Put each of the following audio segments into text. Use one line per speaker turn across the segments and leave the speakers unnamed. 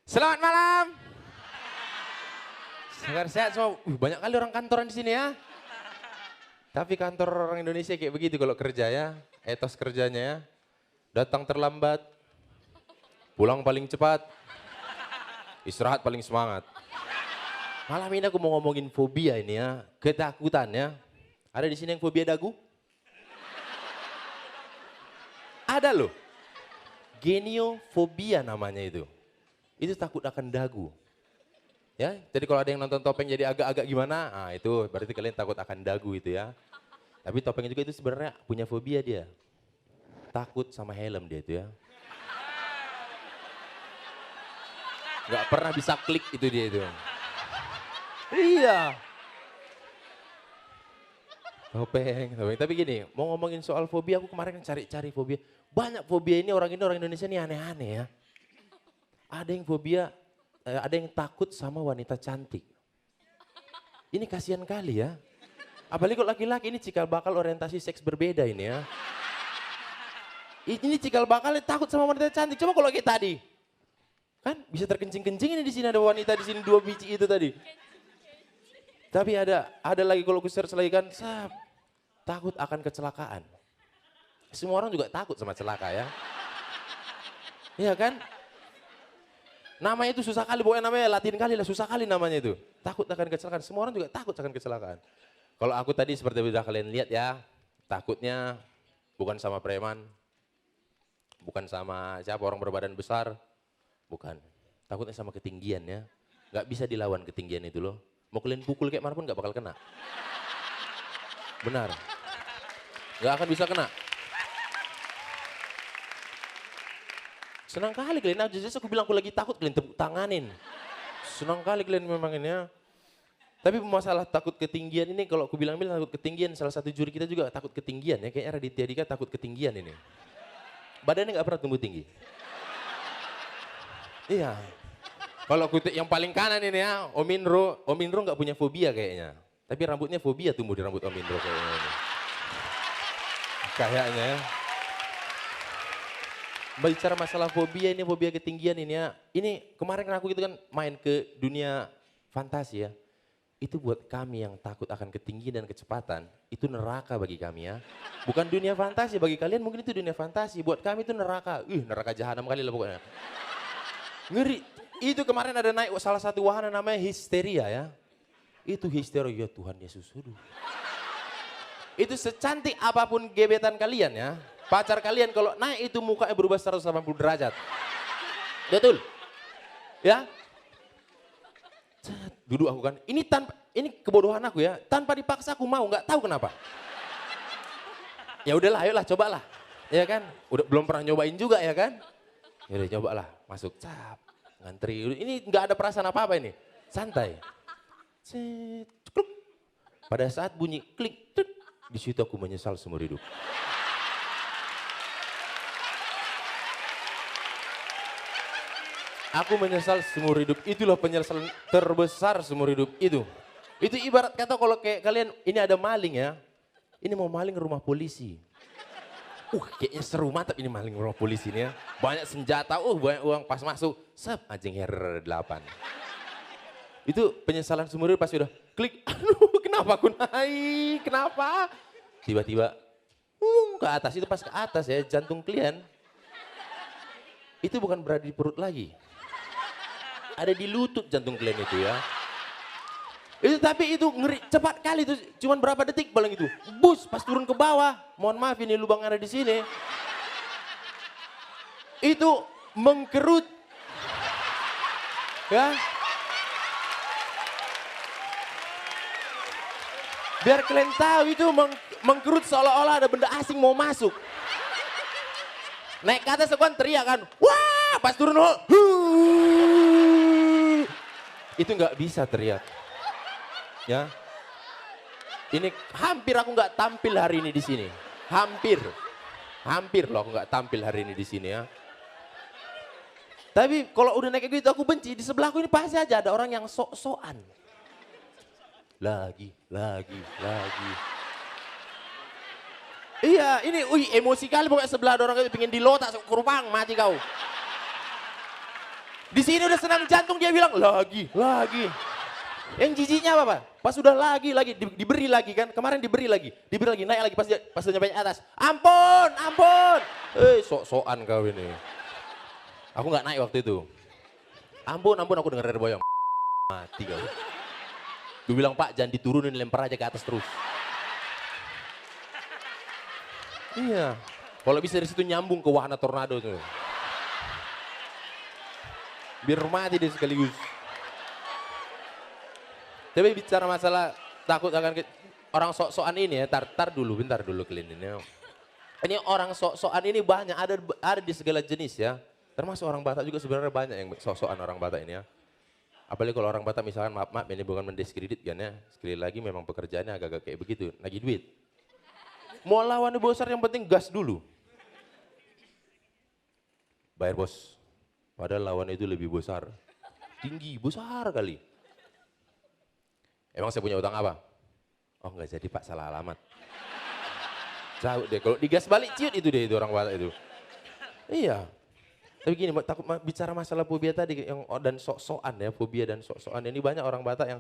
Selamat malam. Sehat semua. Banyak kali orang kantoran di sini ya. Tapi kantor orang Indonesia kayak begitu kalau kerja ya. Etos kerjanya ya. Datang terlambat. Pulang paling cepat. Istirahat paling semangat. Malam ini aku mau ngomongin fobia ini ya. Ketakutan ya. Ada di sini yang fobia dagu? Ada loh. Geniofobia namanya itu. Itu takut akan dagu. Ya, jadi kalau ada yang nonton topeng jadi agak-agak gimana, nah itu berarti kalian takut akan dagu itu ya. Tapi topeng juga itu sebenarnya punya fobia dia. Takut sama helm dia itu ya. Gak pernah bisa klik itu dia itu. Iya. Topeng. Tapi gini, mau ngomongin soal fobia, aku kemarin cari-cari fobia. Banyak fobia ini orang Indonesia ini aneh-aneh ya. Ada yang fobia, ada yang takut sama wanita cantik. Ini kasihan kali ya. Apalagi kalau laki-laki ini cikal bakal orientasi seks berbeda ini ya. Ini cikal bakal takut sama wanita cantik. Coba kalau kayak tadi. Kan bisa terkencing-kencing ini di sini ada wanita di sini 2 biji itu tadi. Tapi ada lagi kalau aku search lagi kan, takut akan kecelakaan. Semua orang juga takut sama celaka ya. Iya kan? Namanya itu susah kali, pokoknya namanya Latin kali lah, susah kali namanya itu. Takut akan kecelakaan, semua orang juga takut akan kecelakaan. Kalau aku tadi seperti yang sudah kalian lihat ya, takutnya bukan sama preman, bukan sama siapa orang berbadan besar, bukan. Takutnya sama ketinggian ya, gak bisa dilawan ketinggian itu loh. Mau kalian pukul kayak mana pun gak bakal kena. Benar, gak akan bisa kena. Senang kali kalian, jadi aku bilang aku lagi takut, kalian tepuk tanganin. Senang kali kalian memang ini ya. Tapi masalah takut ketinggian ini, kalau aku bilang takut ketinggian, salah satu juri kita juga takut ketinggian ya. Kayaknya Raditya Dika takut ketinggian ini. Badannya gak pernah tumbuh tinggi. Iya. Kalau aku yang paling kanan ini ya, Om Indro gak punya fobia kayaknya. Tapi rambutnya fobia tumbuh di rambut Om Indro kayaknya ini. Kayaknya ya. Bicara masalah fobia ini, fobia ketinggian ini ya. Ini kemarin aku gitu kan main ke dunia fantasi ya. Itu buat kami yang takut akan ketinggian dan kecepatan, itu neraka bagi kami ya. Bukan dunia fantasi, bagi kalian mungkin itu dunia fantasi. Buat kami itu neraka, neraka jahanam kali lah pokoknya. Ngeri, itu kemarin ada naik salah satu wahana namanya histeria ya. Itu histeria, ya Tuhan Yesus. Itu secantik apapun gebetan kalian ya. Pacar kalian kalau naik itu mukanya berubah 180 derajat. Betul? Ya? Duduk aku kan. Ini kebodohan aku ya. Tanpa dipaksa aku mau, nggak tahu kenapa. Ya udahlah, ayolah cobalah. Ya kan? Udah belum pernah nyobain juga ya kan? Ya udah cobalah, masuk. Cap, ngantri. Ini nggak ada perasaan apa-apa ini. Santai. Pada saat bunyi klik, di situ aku menyesal seumur hidup. Aku menyesal seumur hidup, itulah penyesalan terbesar seumur hidup itu. Itu ibarat kata kalau kayak kalian, ini ada maling ya. Ini mau maling rumah polisi. Kayaknya seru mantap ini maling rumah polisi ini ya. Banyak senjata, banyak uang pas masuk. Anjing HER 8. Itu penyesalan seumur hidup pasti udah klik. Aduh kenapa aku naik, kenapa? Tiba-tiba ke atas, itu pas ke atas ya jantung kalian. Itu bukan berada di perut lagi. Ada di lutut jantung kalian itu ya. Itu tapi itu ngeri, cepat kali itu, cuman berapa detik paling itu. Bus pas turun ke bawah, mohon maaf ini lubang ada di sini. Itu mengkerut. Ya. Biar kalian tahu itu mengkerut seolah-olah ada benda asing mau masuk. Naik ke atas kan teriak kan, wah pas turun itu nggak bisa teriak, ya. Ini hampir aku nggak tampil hari ini di sini, hampir loh aku nggak tampil hari ini di sini ya. Tapi kalau udah naik kayak gitu aku benci, di sebelahku ini pasti aja ada orang yang sok-sokan. Lagi. Iya, ini emosi kali pokoknya sebelah ada orang itu pengen dilotak, kurupang, mati kau. Di sini udah senam jantung dia bilang lagi. Yang jijiknya apa Pak? Pas udah lagi, diberi lagi kan, kemarin diberi lagi, naik lagi pas udah nyampe atas. Ampun. Sok-sokan kau ini. Aku nggak naik waktu itu. Ampun, aku denger dari boyong. Mati kau. Gue bilang Pak jangan diturunin, lempar aja ke atas terus. Iya, kalau bisa dari situ nyambung ke wahana tornado tuh. Biar mati deh sekaligus. Tapi bicara masalah takut akan orang sok-sokan ini ya, bentar dulu kalian ini. Ini orang sok-sokan ini banyak, ada di segala jenis ya. Termasuk orang Batak juga sebenarnya banyak yang sok-sokan orang Batak ini ya. Apalagi kalau orang Batak misalkan maaf ini bukan mendiskreditkan ya. Sekali lagi memang pekerjaannya agak-agak kayak begitu, lagi duit. Mau lawan bosar yang penting gas dulu. Bayar bos, padahal lawan itu lebih besar. Tinggi, besar kali. Emang saya punya utang apa? Oh nggak jadi Pak, salah alamat. Jauh deh, kalau digas balik ciut itu deh itu orang Batak itu. Iya. Tapi gini, takut bicara masalah fobia tadi yang dan sok-sokan ya, fobia dan sok-sokan. Ini banyak orang Batak yang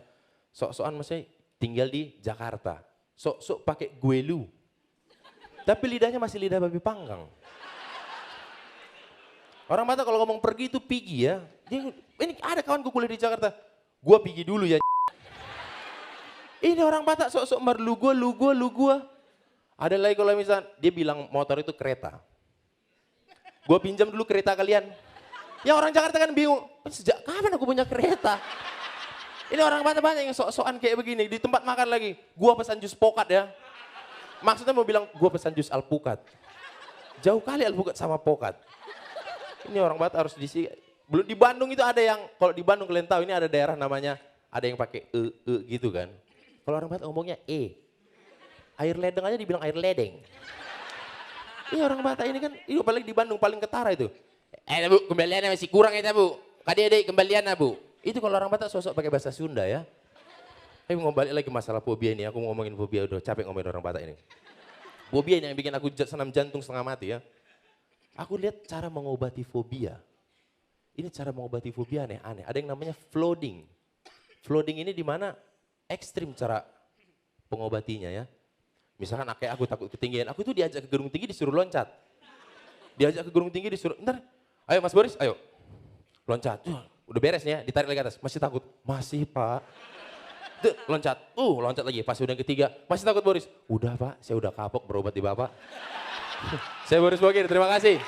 sok-sokan maksudnya tinggal di Jakarta. Sok-sok pakai guelu. Tapi lidahnya masih lidah babi panggang. Orang Batak kalau ngomong pergi itu pigi ya. Ini ada kawanku kuliah di Jakarta. Gua pigi dulu ya. Ini orang Batak sok-sok lu gua. Ada lagi kalau misalnya dia bilang motor itu kereta. Gua pinjam dulu kereta kalian. Ya orang Jakarta kan bingung, sejak kapan aku punya kereta? Ini orang Batak banyak yang sok-sokan kayak begini. Di tempat makan lagi, gua pesan jus pokat ya. Maksudnya mau bilang gua pesan jus alpukat. Jauh kali alpukat sama pokat. Ini orang Batak harus belum di Bandung itu ada yang, kalau di Bandung kalian tahu ini ada daerah namanya, ada yang pakai gitu kan. Kalau orang Batak ngomongnya Air ledeng aja dibilang air ledeng. Ini orang Batak ini kan, ini apalagi di Bandung paling ketara itu. Bu, kembaliannya masih kurang ya Bu. Kadek kembaliannya Bu. Itu kalau orang Batak sosok pakai bahasa Sunda ya. Tapi mau balik lagi masalah fobia ini, aku mau ngomongin fobia, udah capek ngomongin orang Batak ini. Fobia ini yang bikin aku senam jantung setengah mati ya. Aku lihat cara mengobati fobia. Ini cara mengobati fobia aneh-aneh. Ada yang namanya flooding. Flooding ini di mana ekstrim cara pengobatinya ya. Misalkan kayak aku takut ketinggian, aku tuh diajak ke gedung tinggi disuruh loncat. Diajak ke gedung tinggi disuruh, ntar, ayo Mas Boris, ayo. Loncat, udah beres nih ya, ditarik lagi ke atas. Masih takut? Masih Pak. Loncat, loncat lagi. Pas udah yang ketiga, masih takut Boris? Udah Pak, saya udah kapok berobat di Bapak. Saya Boris Bokir, terima kasih.